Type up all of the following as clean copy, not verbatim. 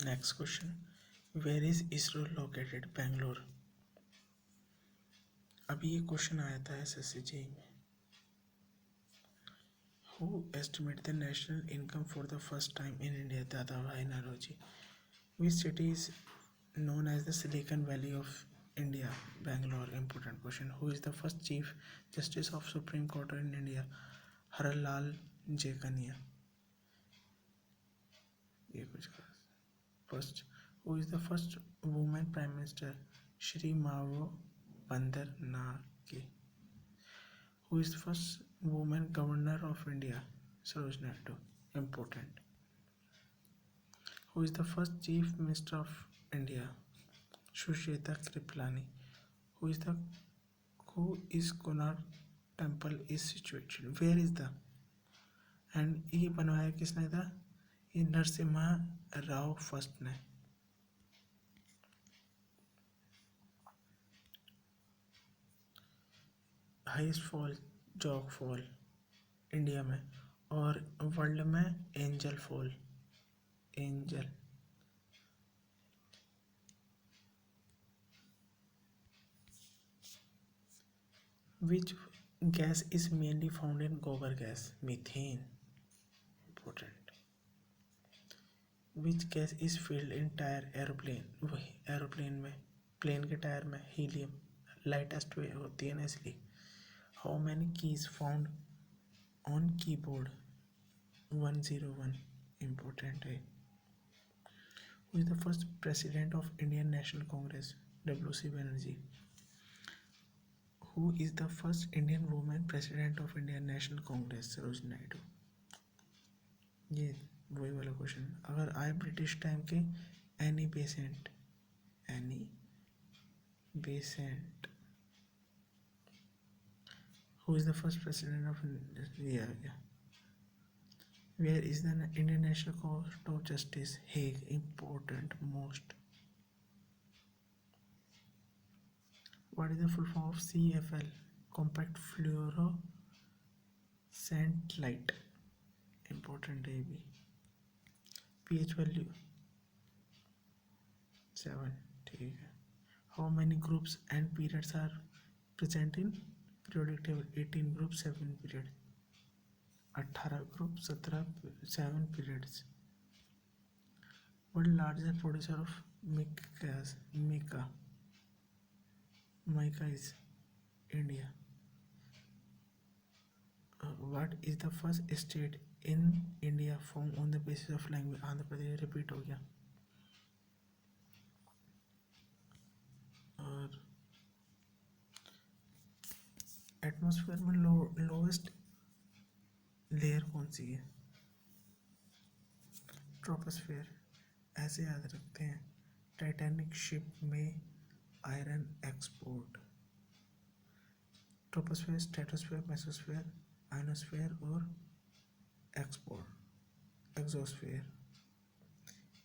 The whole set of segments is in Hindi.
Next question, where is ISRO located? Bangalore. अभी ये क्वेश्चन आया था एसएससी जेई में। Who estimate the national income for the first time in India? Dadabhai Naoroji. Which city is known as the Silicon Valley of India? Bangalore. Important question. Who is the first Chief Justice of Supreme Court in India? Harilal Kania. ये कुछ first. Who is the first woman Prime Minister? Shri Mavo Bandaranaike. Who is the first woman Governor of India? Sarojini Naidu. Important. Who is the first Chief Minister of India? Susheta Kriplani. Who is Konark Temple is situated? Where is the? And ये बनवाया किसने था? ये नरसिम्हा राव फर्स्ट ने। Highest fall jog fall India में, और वर्ल्ड में angel fall. Angel. Which gas is mainly found in gobar gas? Methane. Important. Which gas is filled in tire aeroplane? वही एरोप्लेन में, प्लेन के टायर में हीलियम लाइटेस्ट वे होती है ना इसलिए। How many keys found on keyboard? 101। Important है। Who is the first president of Indian National Congress? WC Banerjee. Who is the first Indian woman president of Indian National Congress? Sarojini Naidu. ये वही वाला क्वेश्चन। अगर आए ब्रिटिश टाइम के Annie Besant. Annie Besant. Who is the first president of India? Where is the Indian National Court of Justice? Hague. Important most. What is the full form of CFL? Compact fluorescent light. Important है भी। pH value 7। ठीक है। How many groups and periods are present in periodic table? 18 groups, 7 period। 18 group, 7 periods। What largest producer of mica? Mica is India। What is the first state in India formed on the basis of language? Andhra Pradesh. Repeat हो गया। और एटमॉस्फेयर में लोवेस्ट लेयर कौन सी है? ट्रोपोस्फेयर। ऐसे याद रखते हैं। टाइटैनिक शिप में iron export. Troposphere, stratosphere, mesosphere, ionosphere और एक्सोस्फेयर।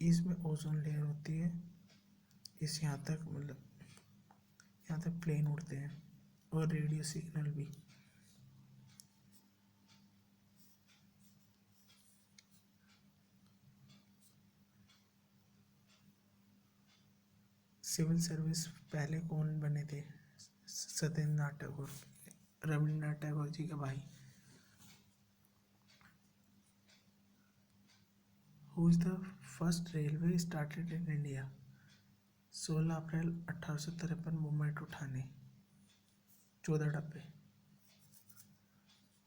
इसमें ओजोन लेयर होती है। इस यहाँ तक मतलब यहाँ तक प्लेन उड़ते हैं, और रेडियो सिग्नल भी। सिविल सर्विस पहले कौन बने थे? सत्येंद्रनाथ टैगोर, रविन्द्रनाथ टैगोर जी के भाई। Who is the first railway started in India? 16 April 1853 Mumbai to Thane. 14 डब्बे।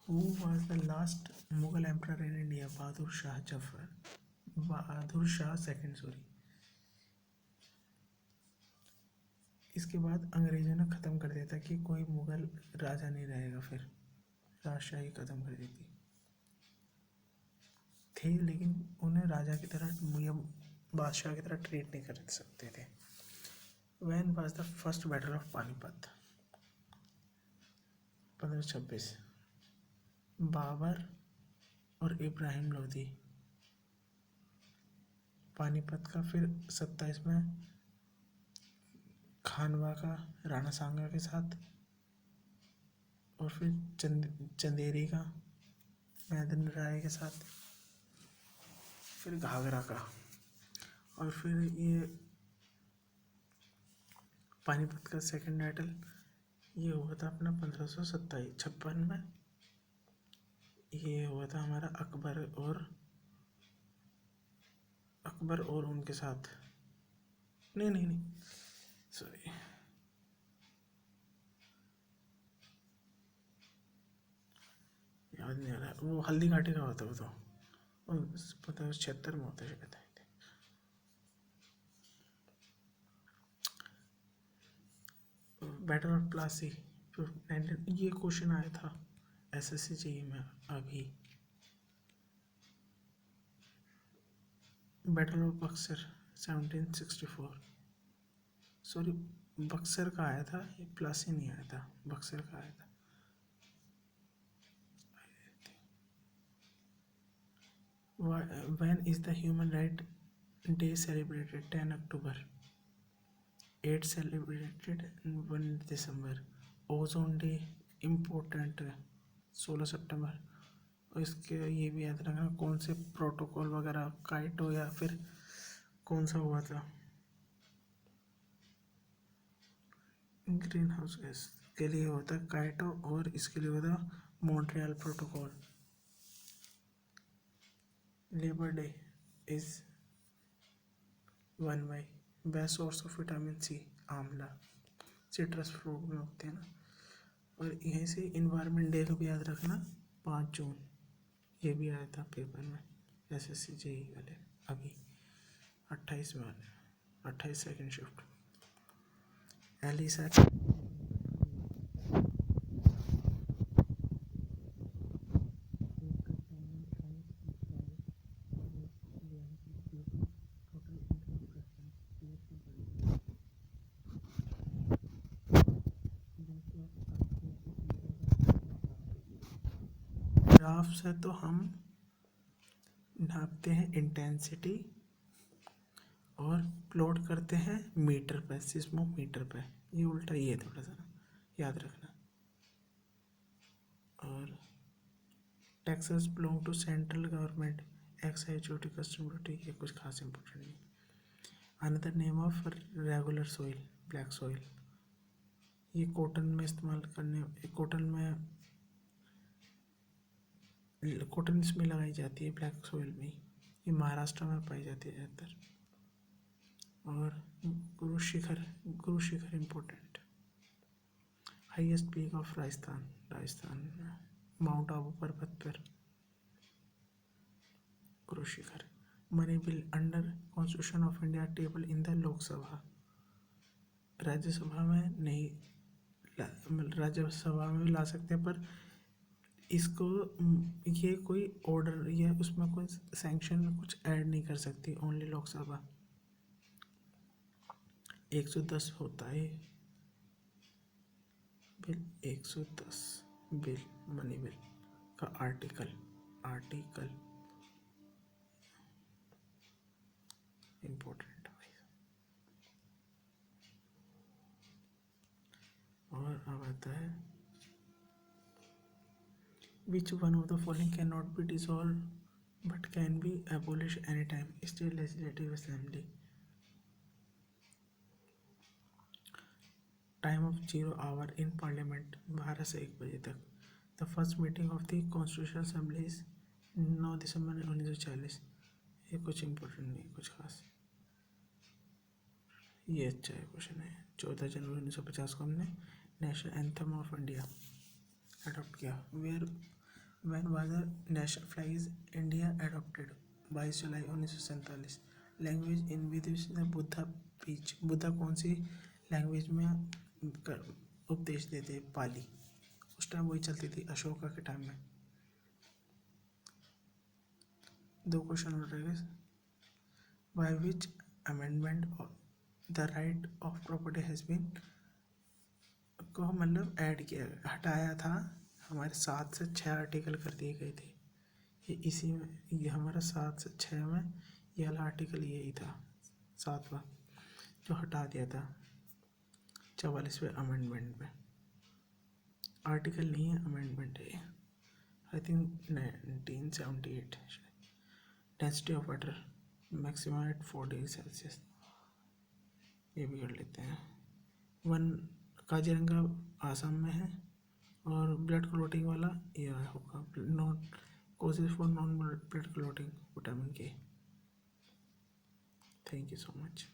Who was the last Mughal emperor in India? Bahadur Shah Zafar. Bahadur Shah second sorry. इसके बाद अंग्रेजों ने ख़त्म कर दिया था कि कोई मुगल राजा नहीं रहेगा, फिर राजशाही ख़त्म कर दी थी। थे लेकिन उन्हें राजा की तरह या बादशाह की तरह ट्रीट नहीं कर सकते थे। When was the first battle of Panipat? 1526। Babar और इब्राहिम लोदी। पानीपत का फिर 27 में खानवा का राणा सांगा के साथ, और फिर चंदेरी का महेंद्र राय के साथ, फिर घाघरा का। और फिर ये पानीपत का सेकंड बैटल ये हुआ था अपना 1556 में। ये हुआ था हमारा अकबर और उनके साथ। नहीं नहीं नहीं, सॉरी, याद नहीं आ रहा। वो हल्दी घाटी का होता वो तो, पता है 76 में होता है शायद। बैटल ऑफ प्लासी 19, ये क्वेश्चन आया था एसएससी जेई में अभी। Battle of Buxar 1764, sorry Buxar का आया था, ये प्लासी नहीं आया था, बक्सर का आया था। When is the Human Right Day celebrated? 10 October. 8 celebrated 1 December. Ozone Day important 16 सितंबर। और इसके ये भी याद रखना कौन से प्रोटोकॉल वगैरह, काइटो या फिर कौन सा हुआ था। ग्रीन हाउस गैस के लिए होता है काइटो, और इसके लिए होता है Montreal protocol. Labour day is 1 मई। Best source of vitamin C amla, citrus fruit में होते हैं ना। और यहीं से इन्वायरमेंट डे को भी याद रखना 5 जून। ये भी आया था पेपर में एसएससी जेई वाले अभी 28 में वाले, 28 सेकेंड शिफ्ट। एलिसा ग्राफ से तो हम नापते हैं इंटेंसिटी और प्लॉट करते हैं मीटर पे, सिस्मोमीटर पे। ये उल्टा ही है, थोड़ा सा याद रखना। और taxes belong to central government, excise duty, custom duty, ये कुछ खास इंपॉर्टेंट नहीं। Another name of regular soil, black soil. ये कॉटन में इस्तेमाल करने, कॉटन इसमें लगाई जाती है ब्लैक सॉइल में। ये महाराष्ट्र में पाई जाती है ज़्यादातर। और Guru Shikhar important. Highest peak of Rajasthan mount Abu पर्वत पर Guru Shikhar. Money bill under constitution of India table in the Lok Sabha. Rajya Sabha में नहीं, राज्यसभा में भी ला सकते हैं, पर इसको ये कोई ऑर्डर या उसमें कोई सैंक्शन में कुछ ऐड नहीं कर सकती, ओनली लोकसभा। 110 होता है बिल, 110 बिल, मनी बिल का आर्टिकल इम्पोर्टेंट। और अब आता है which one of the following can not be dissolve but can be abolish any time, state legislative assembly. Time of 0 hour in parliament 12 से 1 बजे तक। The first meeting of the constitution assembly 9 December 1940। ये कुछ इम्पोर्टेंट नहीं, कुछ खास। ये अच्छा है क्वेश्चन है। 14 जनवरी 1950 को हमने national anthem of India adopt किया। When was the national flag is India adopted? 22 जुलाई 1947। Language in which the Buddha preach, Buddha कौन सी लैंग्वेज में उपदेश देते? पाली। उस टाइम वही चलती थी अशोका के टाइम में। 2 क्वेश्चन हो रहे हैं। By which amendment the right of property has been को मतलब ऐड किया, हटाया था। हमारे 7 से 6 आर्टिकल कर दिए गए थे। ये इसी में, ये हमारा 7 से 6 में ये वाला आर्टिकल यही था, 7वां, जो हटा दिया था 44वें अमेंडमेंट में। आर्टिकल नहीं है, अमेंडमेंट है। I think 1978। Density of water maximum at 4 degree Celsius, ये भी कर लेते हैं। वन काजीरंगा आसाम में है और ब्लड क्लोटिंग वाला ये होगा not causes for non blood clotting vitamin K. Thank you so much.